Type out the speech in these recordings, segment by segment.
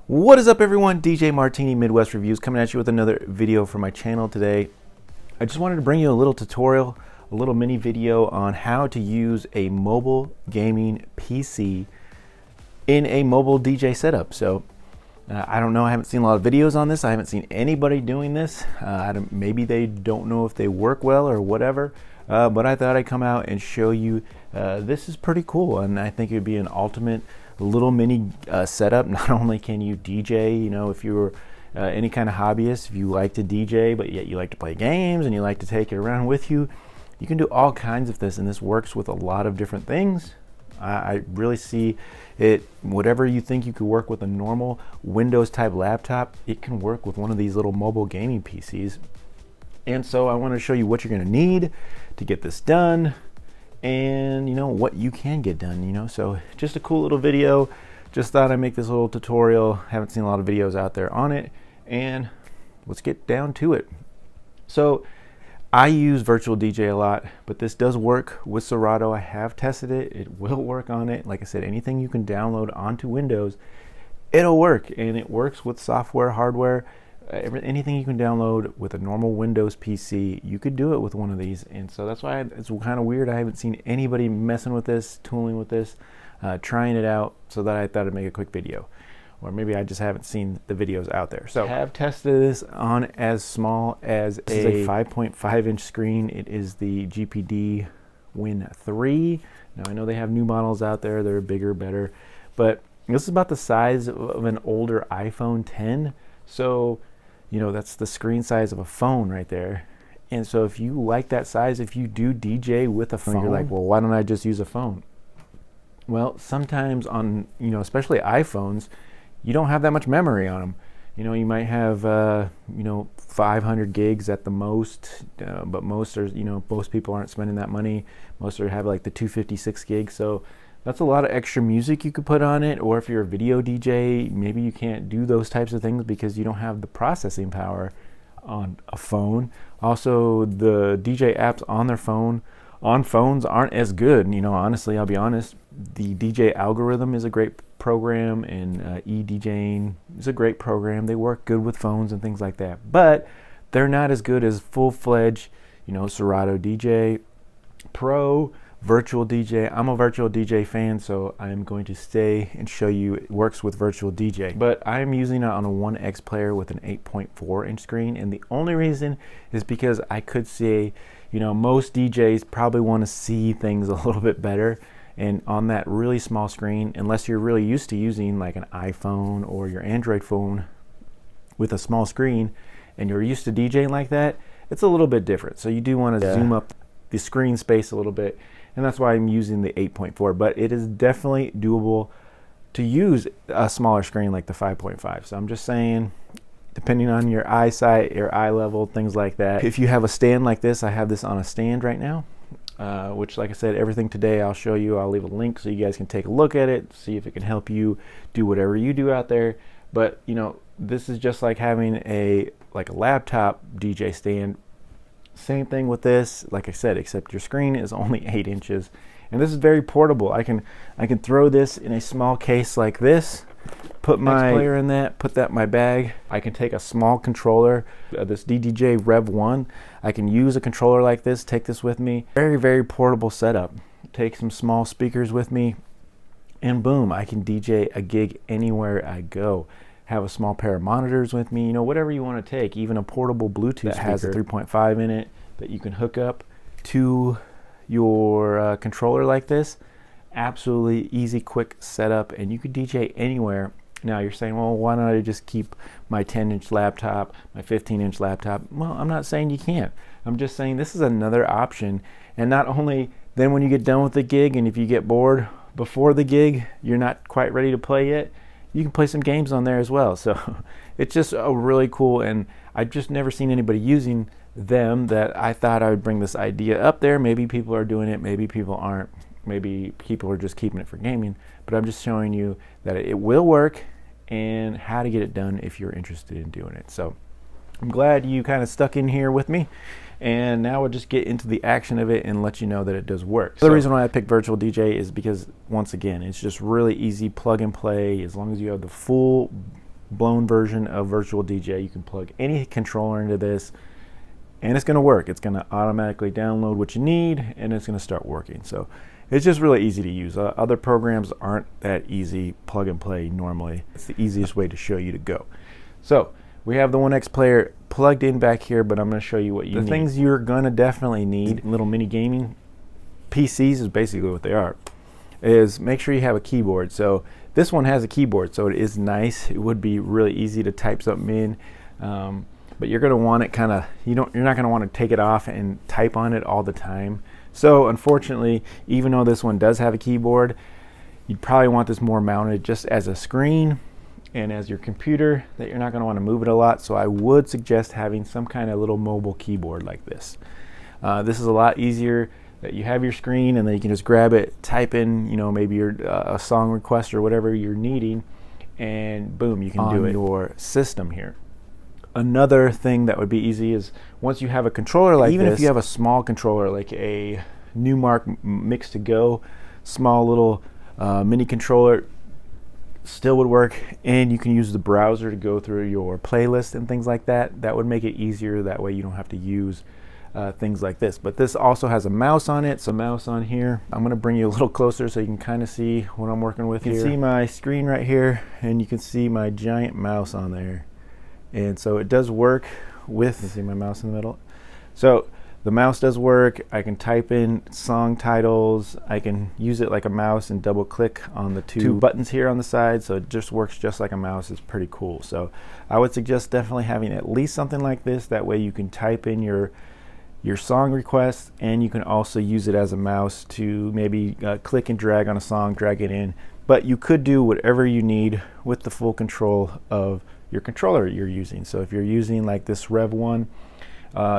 What is up, everyone? DJ Martini Midwest Reviews coming at you with another video for my channel today. I just wanted to bring you a little tutorial, a little mini video on how to use a mobile gaming PC in a mobile DJ setup. So I don't know, I haven't seen a lot of videos on this. I haven't seen anybody doing this. Maybe they don't know if they work well or whatever, but I thought I'd come out and show you. This is pretty cool, and I think it would be an ultimate little mini setup. Not only can you DJ, you know, if you're any kind of hobbyist, if you like to DJ but yet you like to play games and you like to take it around with you, you can do all kinds of this, and this works with a lot of different things. I really see it, whatever you think you could work with a normal Windows type laptop, it can work with one of these little mobile gaming PCs. And so I want to show you what you're going to need to get this done, and you know what you can get done, you know. So just a cool little video. Just thought I'd make this little tutorial. Haven't seen a lot of videos out there on it, and let's get down to it. So I use Virtual DJ a lot, but this does work with Serato. I have tested it. It will work on it. Like I said, anything you can download onto Windows, it'll work, and it works with software, hardware. Anything you can download with a normal Windows PC, you could do it with one of these. And so that's why it's kind of weird. I haven't seen anybody messing with this, tooling with this, trying it out, so that I thought I'd make a quick video. Or maybe I just haven't seen the videos out there. So I have tested this on as small as a 5.5 inch screen. It is the GPD Win 3. Now I know they have new models out there. They're bigger, better. But this is about the size of an older iPhone 10. So you know, that's the screen size of a phone right there. And so if you like that size, if you do DJ with a phone, you're like, well, why don't I just use a phone? Well, sometimes on, you know, especially iPhones, you don't have that much memory on them. You know, you might have, you know, 500 gigs at the most, but most are, you know, most people aren't spending that money. Most are have like the 256 gigs. So that's a lot of extra music you could put on it. Or if you're a video DJ, maybe you can't do those types of things because you don't have the processing power on a phone. Also, the DJ apps on their phone, on phones, aren't as good. You know, honestly, I'll be honest. The DJ algorithm is a great program, and eDJing is a great program. They work good with phones and things like that. But they're not as good as full-fledged, you know, Serato DJ Pro, Virtual DJ. I'm a Virtual DJ fan, so I'm going to stay and show you it works with Virtual DJ. But I'm using it on a OneXplayer with an 8.4 inch screen, and the only reason is because I could see, you know, most DJs probably want to see things a little bit better, and on that really small screen, unless you're really used to using like an iPhone or your Android phone with a small screen, and you're used to DJing like that, it's a little bit different. So you do want to zoom up the screen space a little bit, and that's why I'm using the 8.4, but it is definitely doable to use a smaller screen like the 5.5. So I'm just saying, depending on your eyesight, your eye level, things like that. If you have a stand like this, I have this on a stand right now, which, like I said, everything today I'll show you. I'll leave a link so you guys can take a look at it, see if it can help you do whatever you do out there. But you know, this is just like having a laptop DJ stand. Same thing with this, like I said, except your screen is only 8 inches, and this is very portable. I can throw this in a small case like this, put my player in that, put that in my bag. I can take a small controller, this DDJ Rev 1. I can use a controller like this, take this with me. Very, very portable setup. Take some small speakers with me, and boom, I can DJ a gig anywhere I go. Have a small pair of monitors with me, you know, whatever you want to take. Even a portable Bluetooth that has a 3.5 in it that you can hook up to your controller like this. Absolutely easy, quick setup, and you can DJ anywhere. Now you're saying, well, why don't I just keep my 10-inch laptop, my 15-inch laptop? Well, I'm not saying you can't. I'm just saying this is another option. And not only then when you get done with the gig, and if you get bored before the gig, you're not quite ready to play yet, you can play some games on there as well. So it's just a really cool, and I've just never seen anybody using them, that I thought I would bring this idea up there. Maybe people are doing it, maybe people aren't, maybe people are just keeping it for gaming, but I'm just showing you that it will work and how to get it done if you're interested in doing it. So I'm glad you kind of stuck in here with me, and now we'll just get into the action of it and let you know that it does work. The reason why I picked Virtual DJ is because, once again, it's just really easy, plug and play. As long as you have the full blown version of Virtual DJ. You can plug any controller into this and it's going to work. It's going to automatically download what you need and it's going to start working. So it's just really easy to use. Other programs aren't that easy, plug and play normally. It's the easiest way to show you to go. So we have the OneXplayer plugged in back here, but I'm going to show you what you need. The things you're going to definitely need, little mini gaming PCs is basically what they are, is make sure you have a keyboard. So this one has a keyboard, so it is nice. It would be really easy to type something in, but you're going to want it kind of, you're not going to want to take it off and type on it all the time. So unfortunately, even though this one does have a keyboard, you'd probably want this more mounted just as a screen and as your computer, that you're not going to want to move it a lot. So I would suggest having some kind of little mobile keyboard like this. This is a lot easier. That you have your screen and then you can just grab it, type in, you know, maybe your a song request or whatever you're needing, and boom, you can do it on your system here. Another thing that would be easy is once you have a controller like this, even if you have a small controller like a Newmark Mix to Go, small little mini controller, still would work, and you can use the browser to go through your playlist and things like that. That would make it easier. That way you don't have to use things like this. But this also has a mouse on it, so mouse on here. I'm going to bring you a little closer so you can kind of see what I'm working with here. You can see my screen right here, and you can see my giant mouse on there. And so it does work with, you see my mouse in the middle? So the mouse does work. I can type in song titles. I can use it like a mouse and double click on the two buttons here on the side, so it just works just like a mouse. It's pretty cool. So I would suggest definitely having at least something like this. That way you can type in your song requests, and you can also use it as a mouse to maybe click and drag on a song, drag it in. But you could do whatever you need with the full control of your controller you're using. So if you're using like this Rev 1,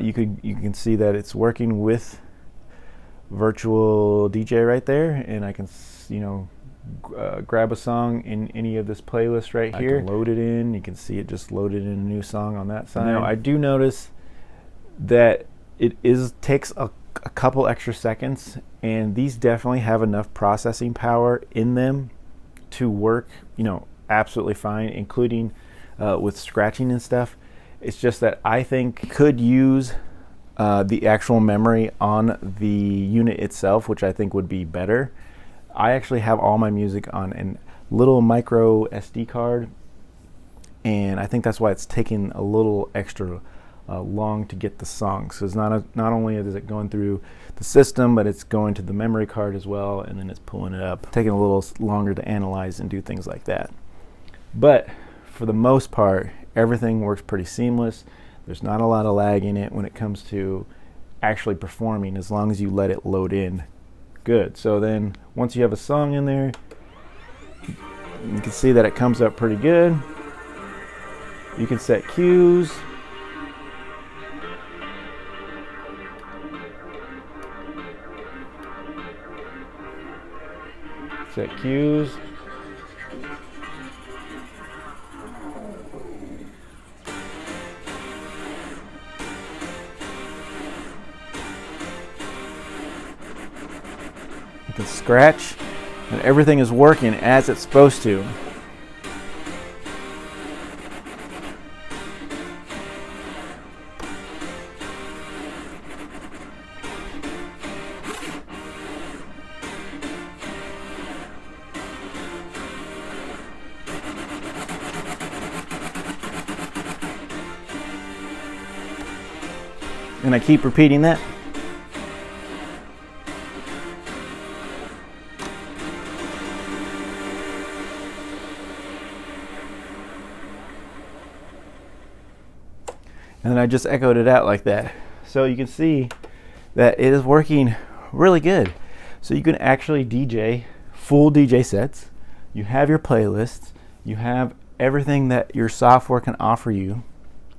you can see that it's working with Virtual DJ right there, and I can, you know, grab a song in any of this playlist right here. I can load it in. You can see it just loaded in a new song on that side. Now I do notice that it takes a couple extra seconds, and these definitely have enough processing power in them to work, you know, absolutely fine, including with scratching and stuff. It's just that I think could use the actual memory on the unit itself, which I think would be better. I actually have all my music on a little micro SD card, and I think that's why it's taking a little extra long to get the songs. So it's not only is it going through the system, but it's going to the memory card as well, and then it's pulling it up, taking a little longer to analyze and do things like that. But for the most part, everything works pretty seamless. There's not a lot of lag in it when it comes to actually performing, as long as you let it load in good. So then once you have a song in there, you can see that it comes up pretty good. You can set cues. Set cues. You can scratch, and everything is working as it's supposed to. And I keep repeating that. And then I just echoed it out like that. So you can see that it is working really good. So you can actually DJ full DJ sets. You have your playlists. You have everything that your software can offer you.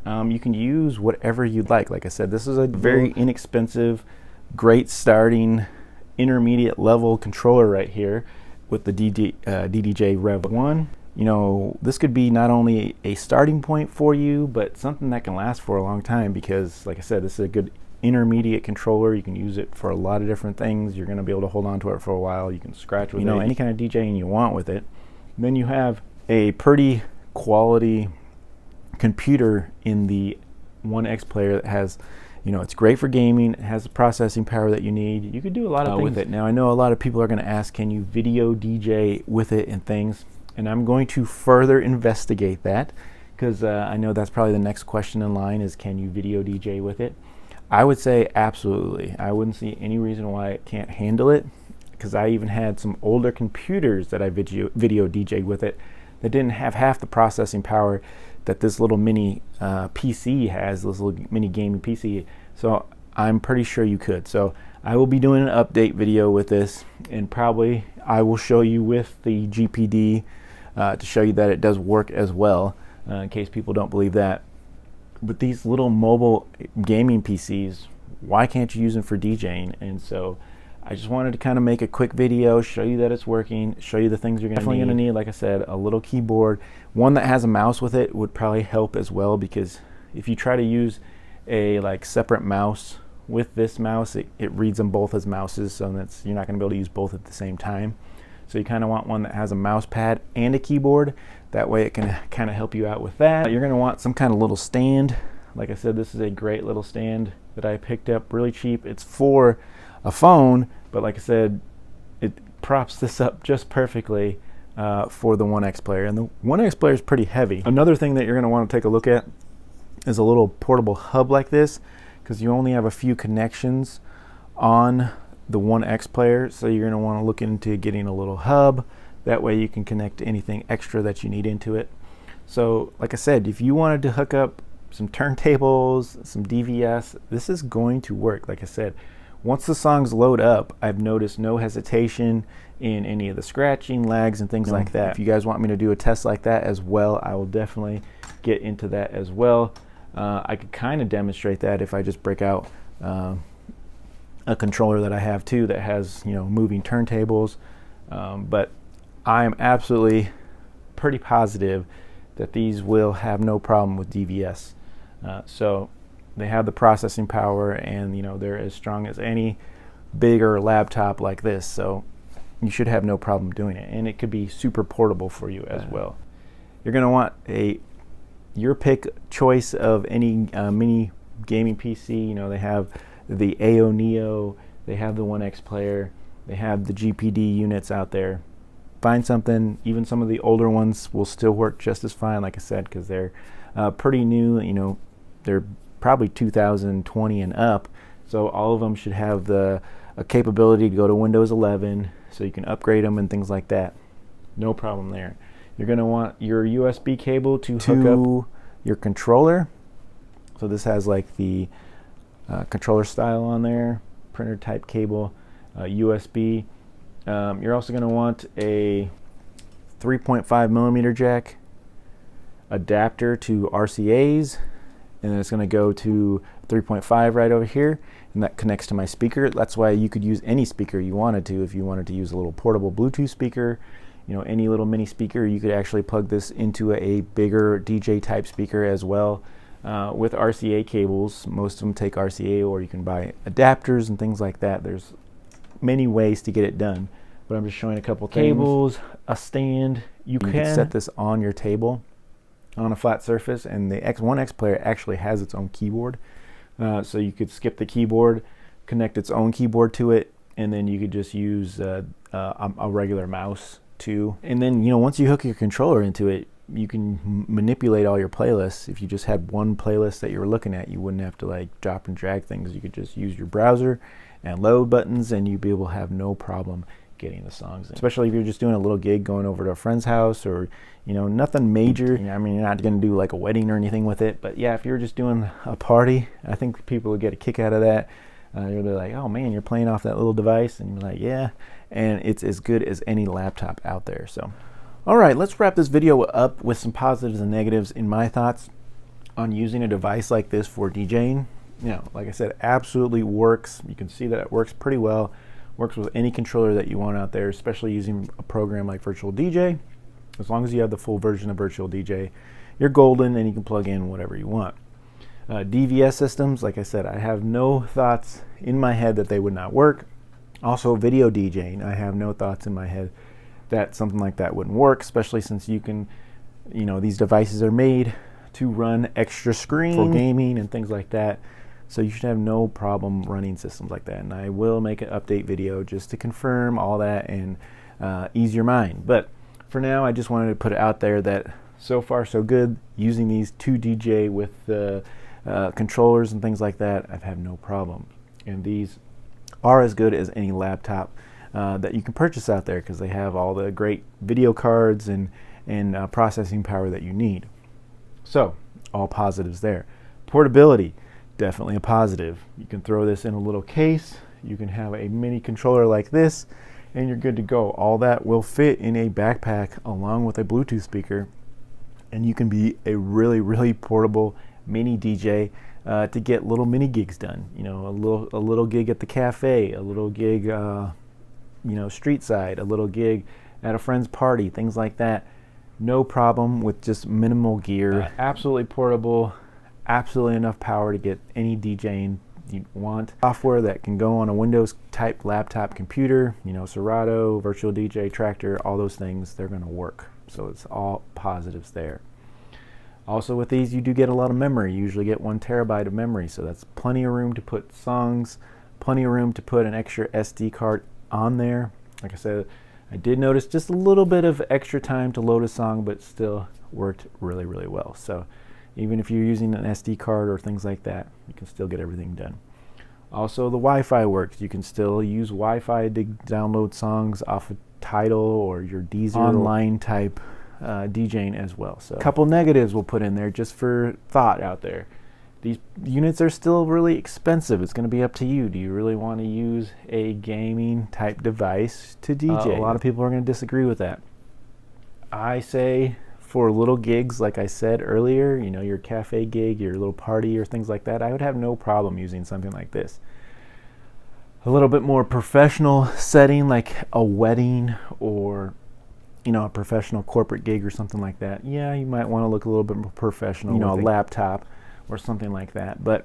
You can use whatever you'd like. Like I said, this is a very inexpensive, great starting intermediate level controller right here with the DDJ Rev 1. You know, this could be not only a starting point for you, but something that can last for a long time, because like I said, this is a good intermediate controller. You can use it for a lot of different things. You're going to be able to hold on to it for a while. You can scratch with it, any kind of DJing you want with it. Then you have a pretty quality computer in the OneXplayer that has, it's great for gaming. It has the processing power that you need. You could do a lot of things with it. Now, I know a lot of people are going to ask, can you video DJ with it and things? And I'm going to further investigate that, because I know that's probably the next question in line is, can you video DJ with it? I would say absolutely. I wouldn't see any reason why it can't handle it, because I even had some older computers that I video DJ'd with it that didn't have half the processing power that this little mini PC has, this little mini gaming PC. So I'm pretty sure you could. So I will be doing an update video with this, and probably I will show you with the GPD to show you that it does work as well, in case people don't believe that. But these little mobile gaming PCs, why can't you use them for DJing? And so I just wanted to kind of make a quick video, show you that it's working, show you the things you're definitely going to need. Like I said, a little keyboard. One that has a mouse with it would probably help as well, because if you try to use a separate mouse with this mouse, it reads them both as mouses, so that's, you're not going to be able to use both at the same time. So you kind of want one that has a mouse pad and a keyboard. That way it can kind of help you out with that. You're going to want some kind of little stand. Like I said, this is a great little stand that I picked up really cheap. It's for a phone, but like I said, it props this up just perfectly for the OneXplayer. And the OneXplayer is pretty heavy. Another thing that you're going to want to take a look at is a little portable hub like this, because you only have a few connections on the OneXplayer, so you're going to want to look into getting a little hub. That way you can connect anything extra that you need into it. So like I said, if you wanted to hook up some turntables, some DVS, this is going to work. Like I said, once the songs load up, I've noticed no hesitation in any of the scratching, lags, and things like that. If you guys want me to do a test like that as well, I will definitely get into that as well. I could kind of demonstrate that if I just break out a controller that I have too that has, moving turntables. But I am absolutely pretty positive that these will have no problem with DVS. So they have the processing power, and they're as strong as any bigger laptop like this, so you should have no problem doing it, and it could be super portable for you as well. You're going to want your pick choice of any mini gaming PC. They have the AO Neo, they have the OneXplayer, they have the GPD units out there. Find something. Even some of the older ones will still work just as fine, like I said, because they're pretty new. They're probably 2020 and up, so all of them should have the capability to go to Windows 11, so you can upgrade them and things like that. No problem there. You're going to want your USB cable to hook up your controller. So this has like the controller style on there, printer type cable, USB. You're also going to want a 3.5 millimeter jack, adapter to RCAs, and then it's going to go to 3.5 right over here, and that connects to my speaker. That's why you could use any speaker you wanted to. If you wanted to use a little portable Bluetooth speaker, any little mini speaker, you could actually plug this into a bigger DJ type speaker as well. With RCA cables, most of them take RCA, or you can buy adapters and things like that. There's many ways to get it done, but I'm just showing a couple cables, a stand. You can set this on your table on a flat surface, and the OneXplayer actually has its own keyboard, so you could skip the keyboard, connect its own keyboard to it, and then you could just use a regular mouse too. And then once you hook your controller into it, you can manipulate all your playlists. If you just had one playlist that you were looking at, you wouldn't have to drop and drag things. You could just use your browser and load buttons, and you'd be able to have no problem getting the songs in. Especially if you're just doing a little gig, going over to a friend's house, or nothing major. I mean, you're not going to do like a wedding or anything with it, but yeah, if you're just doing a party, I think people would get a kick out of that. You're like, oh man, you're playing off that little device, and you're like, yeah, and it's as good as any laptop out there. So all right, let's wrap this video up with some positives and negatives in my thoughts on using a device like this for DJing. Like I said, absolutely works. You can see that it works pretty well. Works with any controller that you want out there, especially using a program like Virtual DJ. As long as you have the full version of Virtual DJ, you're golden, and you can plug in whatever you want. DVS systems, like I said, I have no thoughts in my head that they would not work. Also, video DJing, I have no thoughts in my head that something like that wouldn't work, especially since you can You know, these devices are made to run extra screen for gaming and things like that. So you should have no problem running systems like that. And I will make an update video just to confirm all that and ease your mind. But for now, I just wanted to put it out there that so far so good. Using these 2DJ with the controllers and things like that, I've had no problem. And these are as good as any laptop that you can purchase out there, because they have all the great video cards and processing power that you need. So all positives there. Portability, definitely a positive. You can throw this in a little case. You can have a mini controller like this, and you're good to go. All that will fit in a backpack along with a Bluetooth speaker, and you can be a really, really portable mini DJ to get little mini gigs done. You know, a little gig at the cafe, a little gig, you know, street side, a little gig at a friend's party, things like that. No problem with just minimal gear. Absolutely portable, absolutely enough power to get any DJing you want. Software that can go on a Windows type laptop computer, you know, Serato, Virtual DJ, Tractor, all those things, they're going to work. So it's all positives there. Also with these, you do get a lot of memory. You usually get 1 terabyte of memory, so that's plenty of room to put songs, plenty of room to put an extra SD card on there. Like I said, I did notice just a little bit of extra time to load a song, but still worked really, really well. So even if you're using an SD card or things like that, you can still get everything done. Also, the Wi-Fi works. You can still use Wi-Fi to download songs off of Tidal or your Deezer online type DJing as well. So a couple negatives we'll put in there just for thought out there. These units are still really expensive. It's going to be up to you. Do you really want to use a gaming type device to DJ? A lot of people are going to disagree with that. I say for little gigs, like I said earlier, you know, your cafe gig, your little party or things like that, I would have no problem using something like this. A little bit more professional setting, like a wedding or, you know, a professional corporate gig or something like that. Yeah, you might want to look a little bit more professional, you know, a laptop or something like that. But,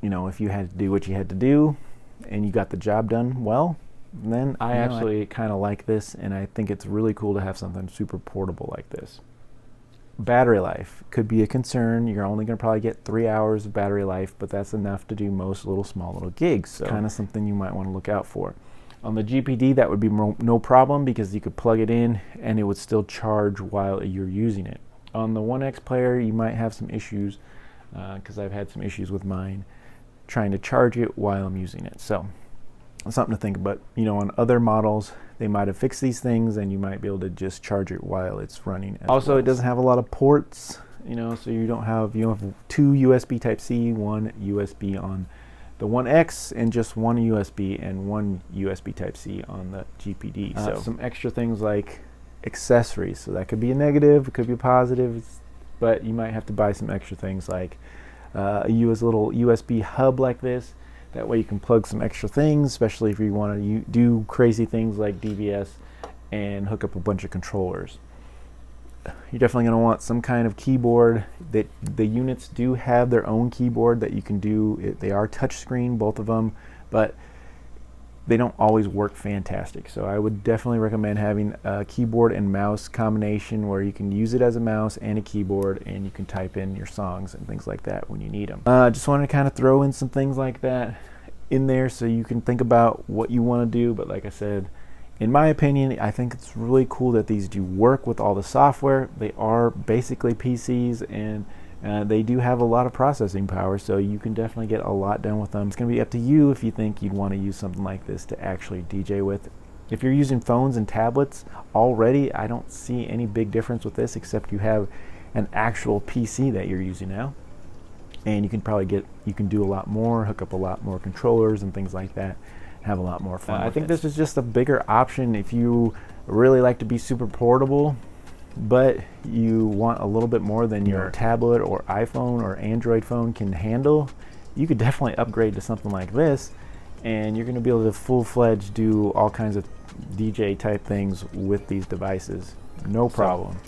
you know, if you had to do what you had to do and you got the job done well, then I actually kind of like this, and I think it's really cool to have something super portable like this. Battery life could be a concern. You're only going to probably get 3 hours of battery life, but that's enough to do most small little gigs. So kind of something you might want to look out for. On the GPD, that would be no problem, because you could plug it in and it would still charge while you're using it. On the OneXplayer, you might have some issues, because I've had some issues with mine trying to charge it while I'm using it. So it's something to think about. You know, on other models, they might have fixed these things and you might be able to just charge it while it's running. Also, it doesn't have a lot of ports, you know, so you have 2 USB Type-C, 1 USB on the One X, and just 1 USB and 1 USB Type-C on the GPD. So some extra things like accessories. So that could be a negative, it could be a positive, but you might have to buy some extra things like a little USB hub like this. That way you can plug some extra things, especially if you want to do crazy things like DVS and hook up a bunch of controllers. You're definitely going to want some kind of keyboard. That the units do have their own keyboard that you can do. They are touchscreen, both of them, but they don't always work fantastic. So I would definitely recommend having a keyboard and mouse combination where you can use it as a mouse and a keyboard, and you can type in your songs and things like that when you need them. Just wanted to kind of throw in some things like that in there so you can think about what you want to do. But like I said, in my opinion, I think it's really cool that these do work with all the software. They are basically PCs, and they do have a lot of processing power, so you can definitely get a lot done with them. It's going to be up to you if you think you'd want to use something like this to actually DJ with. If you're using phones and tablets already, I don't see any big difference with this, except you have an actual PC that you're using now, and you can do a lot more, hook up a lot more controllers and things like that, have a lot more fun. I think this is just a bigger option if you really like to be super portable, but you want a little bit more than your tablet or iPhone or Android phone can handle. You could definitely upgrade to something like this, and you're going to be able to full-fledged do all kinds of DJ type things with these devices, no problem.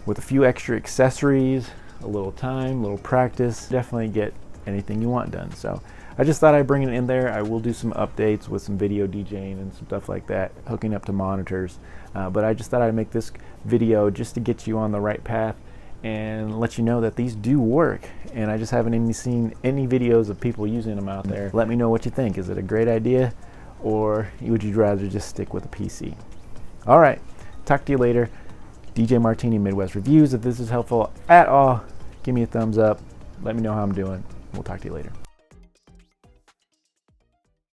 With a few extra accessories, a little time, a little practice, definitely get anything you want done. So I just thought I'd bring it in there. I will do some updates with some video DJing and some stuff like that, hooking up to monitors. But I just thought I'd make this video just to get you on the right path and let you know that these do work. And I just haven't seen any videos of people using them out there. Let me know what you think. Is it a great idea, or would you rather just stick with a PC? All right, talk to you later. DJ Martini Midwest Reviews. If this is helpful at all, give me a thumbs up. Let me know how I'm doing. We'll talk to you later.